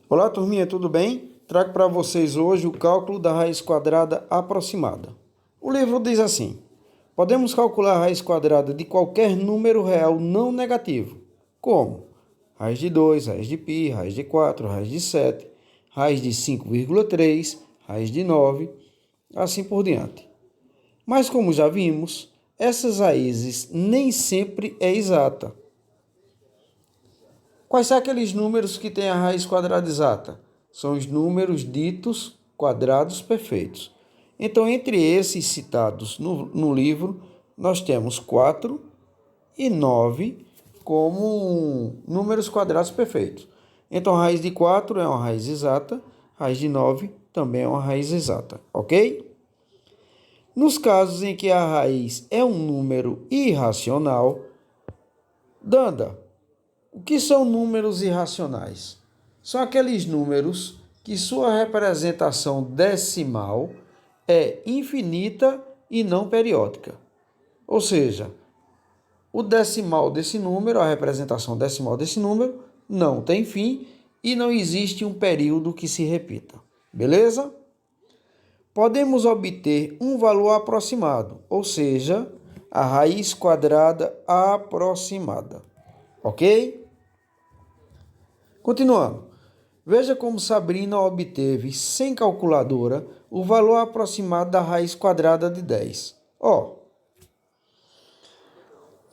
Olá, turminha, tudo bem? Trago para vocês hoje o cálculo da raiz quadrada aproximada. O livro diz assim: podemos calcular a raiz quadrada de qualquer número real não negativo, como raiz de 2, raiz de π, raiz de 4, raiz de 7, raiz de 5,3, raiz de 9, assim por diante. Mas como já vimos, essas raízes nem sempre é exata. Quais são aqueles números que têm a raiz quadrada exata? São os números ditos quadrados perfeitos. Então, entre esses citados no livro, nós temos 4 e 9 como números quadrados perfeitos. Então, a raiz de 4 é uma raiz exata, a raiz de 9 também é uma raiz exata, ok? Nos casos em que a raiz é um número irracional, Danda, o que são números irracionais? São aqueles números que sua representação decimal é infinita e não periódica. Ou seja, o decimal desse número, a representação decimal desse número, não tem fim e não existe um período que se repita. Beleza? Podemos obter um valor aproximado, ou seja, a raiz quadrada aproximada. Ok? Continuando. Veja como Sabrina obteve, sem calculadora, o valor aproximado da raiz quadrada de 10.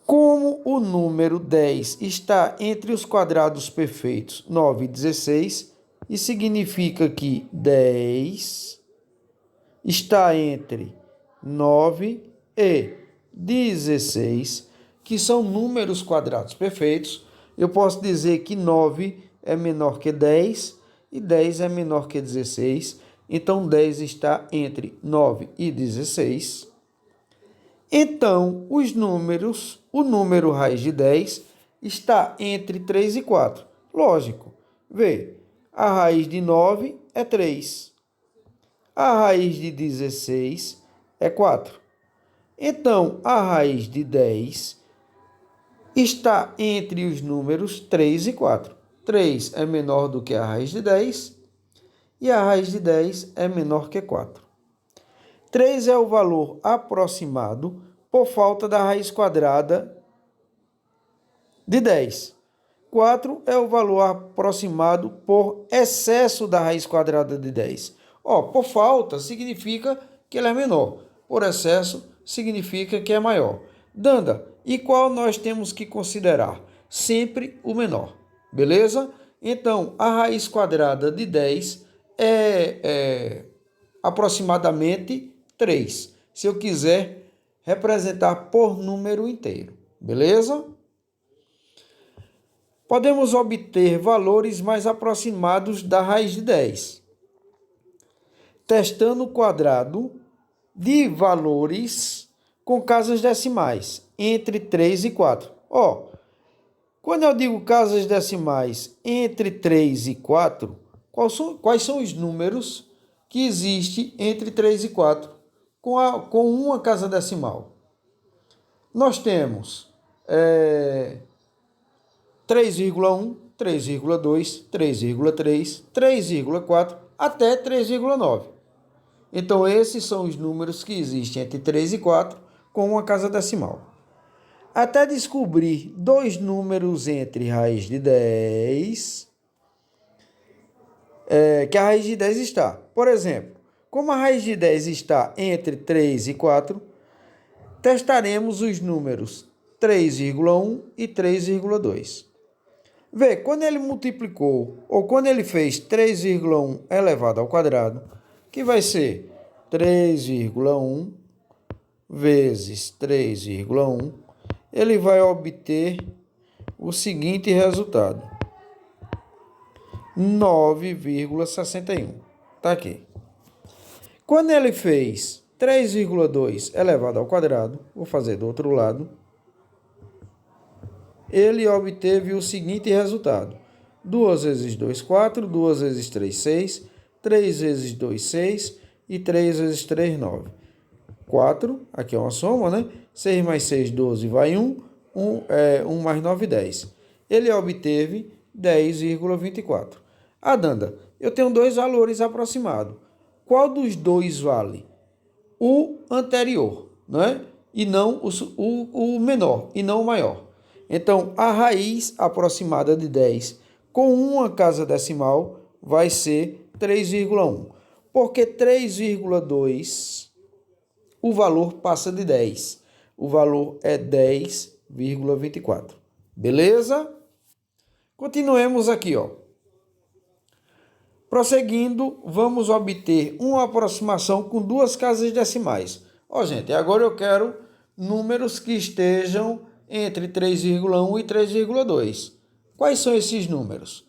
Como o número 10 está entre os quadrados perfeitos 9 e 16, e significa que 10 está entre 9 e 16, que são números quadrados perfeitos, eu posso dizer que 9 é menor que 10 e 10 é menor que 16. Então, 10 está entre 9 e 16. Então, o número raiz de 10 está entre 3 e 4. Lógico. Vê, a raiz de 9 é 3. A raiz de 16 é 4. Então, a raiz de 10 está entre os números 3 e 4. 3 é menor do que a raiz de 10 e a raiz de 10 é menor que 4. 3 é o valor aproximado por falta da raiz quadrada de 10. 4 é o valor aproximado por excesso da raiz quadrada de 10. Por falta significa que ele é menor. Por excesso significa que é maior. Danda, e qual nós temos que considerar? Sempre o menor. Beleza? Então, a raiz quadrada de 10 é aproximadamente 3. Se eu quiser representar por número inteiro. Beleza? Podemos obter valores mais aproximados da raiz de 10, testando o quadrado de valores com casas decimais entre 3 e 4. Quando eu digo casas decimais entre 3 e 4, quais são os números que existem entre 3 e 4 com uma casa decimal? Nós temos 3,1, 3,2, 3,3, 3,4 até 3,9. Então, esses são os números que existem entre 3 e 4 com uma casa decimal. Até descobrir dois números entre raiz de 10, que a raiz de 10 está. Por exemplo, como a raiz de 10 está entre 3 e 4, testaremos os números 3,1 e 3,2. Vê, quando ele multiplicou, ou quando ele fez 3,1 elevado ao quadrado, que vai ser 3,1 vezes 3,1, ele vai obter o seguinte resultado: 9,61. Está aqui. Quando ele fez 3,2 elevado ao quadrado, vou fazer do outro lado, ele obteve o seguinte resultado: 2 vezes 2, 4, 2 vezes 3, 6, 3 vezes 2, 6 e 3 vezes 3, 9. 4, aqui é uma soma, né? 6 mais 6, 12, vai 1. 1 mais 9, 10. Ele obteve 10,24. Ah, Danda, eu tenho dois valores aproximados. Qual dos dois vale? O anterior, não é? E não o menor, e não o maior. Então, a raiz aproximada de 10 com uma casa decimal vai ser 3,1. Porque 3,2, o valor passa de 10. O valor é 10,24. Beleza? Continuemos aqui, ó. Prosseguindo, vamos obter uma aproximação com duas casas decimais. Ó, gente, agora eu quero números que estejam entre 3,1 e 3,2. Quais são esses números?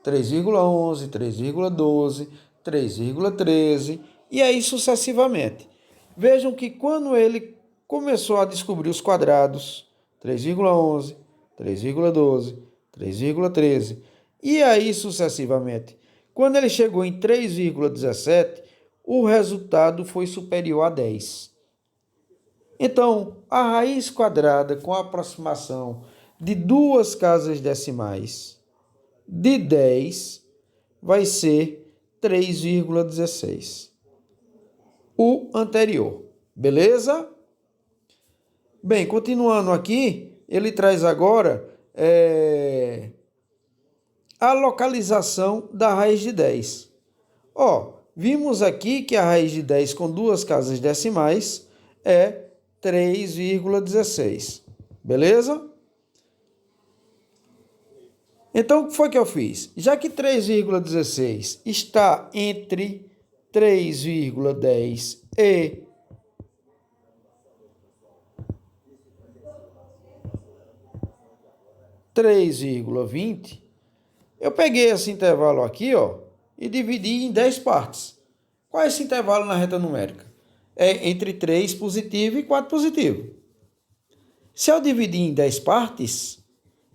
3,11, 3,12, 3,13 e aí sucessivamente. Vejam que quando ele começou a descobrir os quadrados, 3,11, 3,12, 3,13 e aí sucessivamente, quando ele chegou em 3,17, o resultado foi superior a 10. Então, a raiz quadrada com a aproximação de duas casas decimais de 10 vai ser 3,16. O anterior. Beleza? Bem, continuando aqui, ele traz agora a localização da raiz de 10. Ó, vimos aqui que a raiz de 10 com duas casas decimais é 3,16. Beleza? Então, o que foi que eu fiz? Já que 3,16 está entre 3,10 e 3,20, eu peguei esse intervalo aqui, ó, e dividi em 10 partes. Qual é esse intervalo na reta numérica? É entre 3 positivo e 4 positivo. Se eu dividir em 10 partes,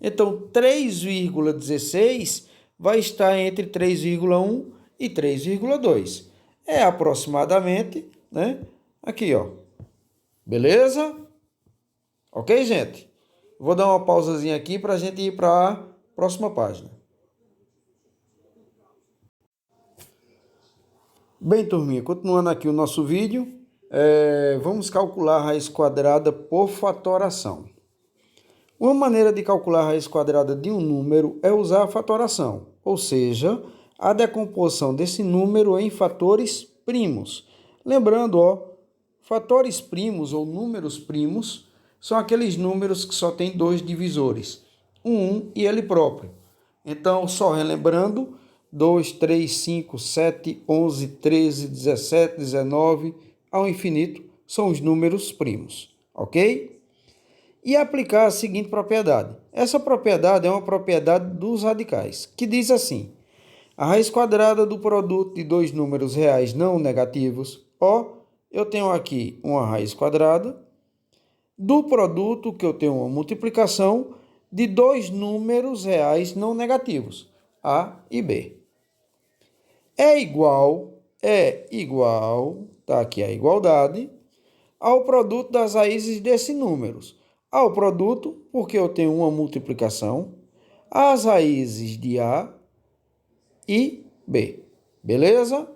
então 3,16 vai estar entre 3,1 e 3,2. É aproximadamente, né? Aqui, ó. Beleza? Ok, gente? Vou dar uma pausazinha aqui para a gente ir para a próxima página. Bem, turminha, continuando aqui o nosso vídeo, vamos calcular a raiz quadrada por fatoração. Uma maneira de calcular a raiz quadrada de um número é usar a fatoração, ou seja, a decomposição desse número em fatores primos. Lembrando, ó, fatores primos ou números primos são aqueles números que só têm dois divisores, um e ele próprio. Então, só relembrando, 2, 3, 5, 7, 11, 13, 17, 19, ao infinito, são os números primos, ok? E aplicar a seguinte propriedade. Essa propriedade é uma propriedade dos radicais, que diz assim: a raiz quadrada do produto de dois números reais não negativos, ó, eu tenho aqui uma raiz quadrada do produto, que eu tenho uma multiplicação, de dois números reais não negativos, A e B. É igual, tá aqui a igualdade, ao produto das raízes desses números. Ao produto, porque eu tenho uma multiplicação, as raízes de A e B. Beleza?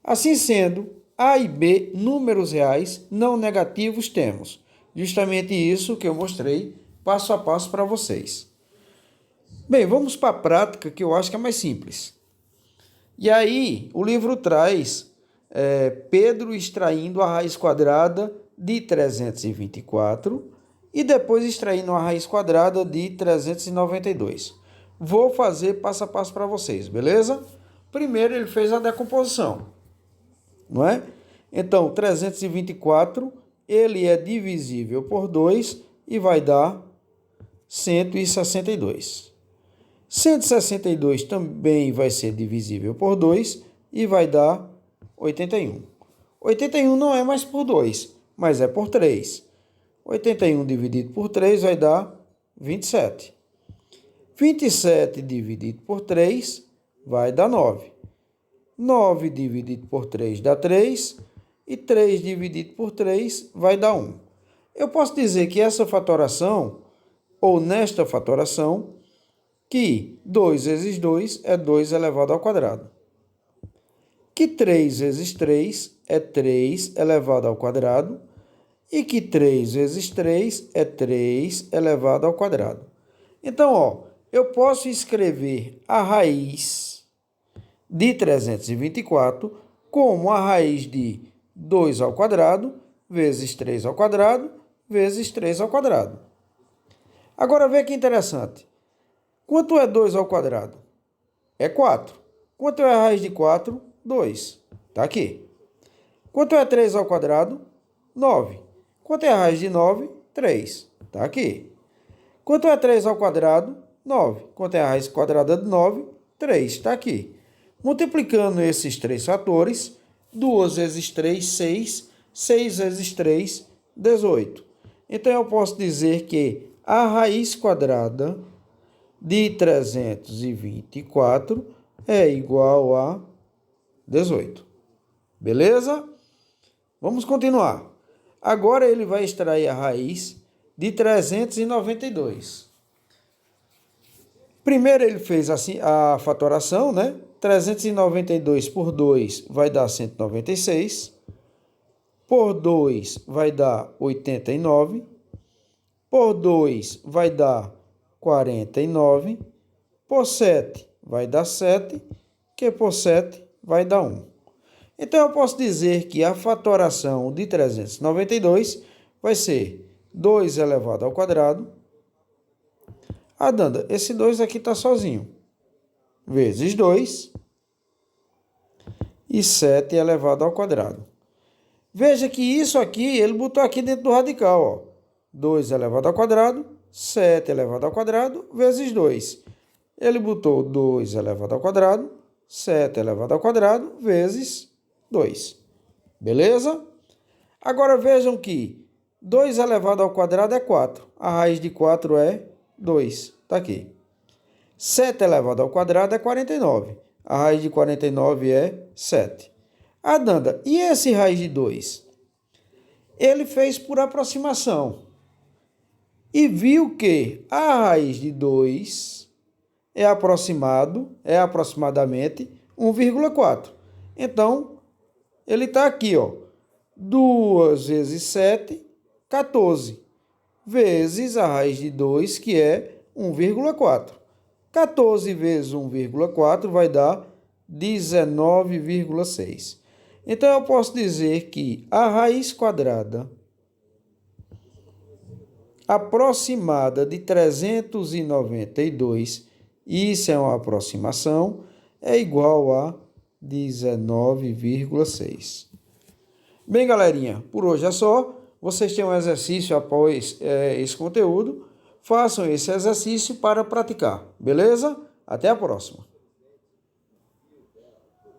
Assim sendo, A e B, números reais não negativos, temos justamente isso que eu mostrei passo a passo para vocês. Bem, vamos para a prática, que eu acho que é mais simples. E aí, o livro traz Pedro extraindo a raiz quadrada de 324 e depois extraindo a raiz quadrada de 392. Vou fazer passo a passo para vocês, beleza? Primeiro ele fez a decomposição, não é? Então, 324, ele é divisível por 2 e vai dar 162. 162 também vai ser divisível por 2 e vai dar 81. 81 não é mais por 2, mas é por 3. 81 dividido por 3 vai dar 27. 27 dividido por 3 vai dar 9. 9 dividido por 3 dá 3. E 3 dividido por 3 vai dar 1. Eu posso dizer que essa fatoração, ou nesta fatoração, que 2 vezes 2 é 2 elevado ao quadrado. Que 3 vezes 3 é 3 elevado ao quadrado. E que 3 vezes 3 é 3 elevado ao quadrado. Então, ó, eu posso escrever a raiz de 324 como a raiz de 2 ao quadrado vezes 3 ao quadrado vezes 3 ao quadrado. Agora, vê que interessante. Quanto é 2 ao quadrado? É 4. Quanto é a raiz de 4? 2. Está aqui. Quanto é 3 ao quadrado? 9. Quanto é a raiz de 9? 3. Está aqui. Quanto é 3 ao quadrado? 9. Quanto é a raiz quadrada de 9? 3. Está aqui. Multiplicando esses três fatores, 2 vezes 3, 6. 6 vezes 3, 18. Então, eu posso dizer que a raiz quadrada de 324 é igual a 18. Beleza? Vamos continuar. Agora ele vai extrair a raiz de 392. Primeiro ele fez assim a fatoração, né? 392 por 2 vai dar 196. Por 2 vai dar 89. Por 2 vai dar 49. Por 7 vai dar 7. Que por 7 vai dar 1. Então, eu posso dizer que a fatoração de 392 vai ser 2 elevado ao quadrado. Danda, esse 2 aqui está sozinho. Vezes 2. E 7 elevado ao quadrado. Veja que isso aqui, ele botou aqui dentro do radical, ó. 2 elevado ao quadrado, 7 elevado ao quadrado, vezes 2. Ele botou 2 elevado ao quadrado, 7 elevado ao quadrado, vezes 2. Beleza? Agora vejam que 2 elevado ao quadrado é 4. A raiz de 4 é 2. Está aqui. 7 elevado ao quadrado é 49. A raiz de 49 é 7. Danda, e esse raiz de 2? Ele fez por aproximação. E viu que a raiz de 2 é aproximadamente 1,4. Então, ele está aqui, ó. 2 vezes 7, 14. Vezes a raiz de 2, que é 1,4. 14 vezes 1,4 vai dar 19,6. Então, eu posso dizer que a raiz quadrada aproximada de 392, isso é uma aproximação, é igual a 19,6. Bem, galerinha, por hoje é só. Vocês têm um exercício após esse conteúdo. Façam esse exercício para praticar, beleza? Até a próxima.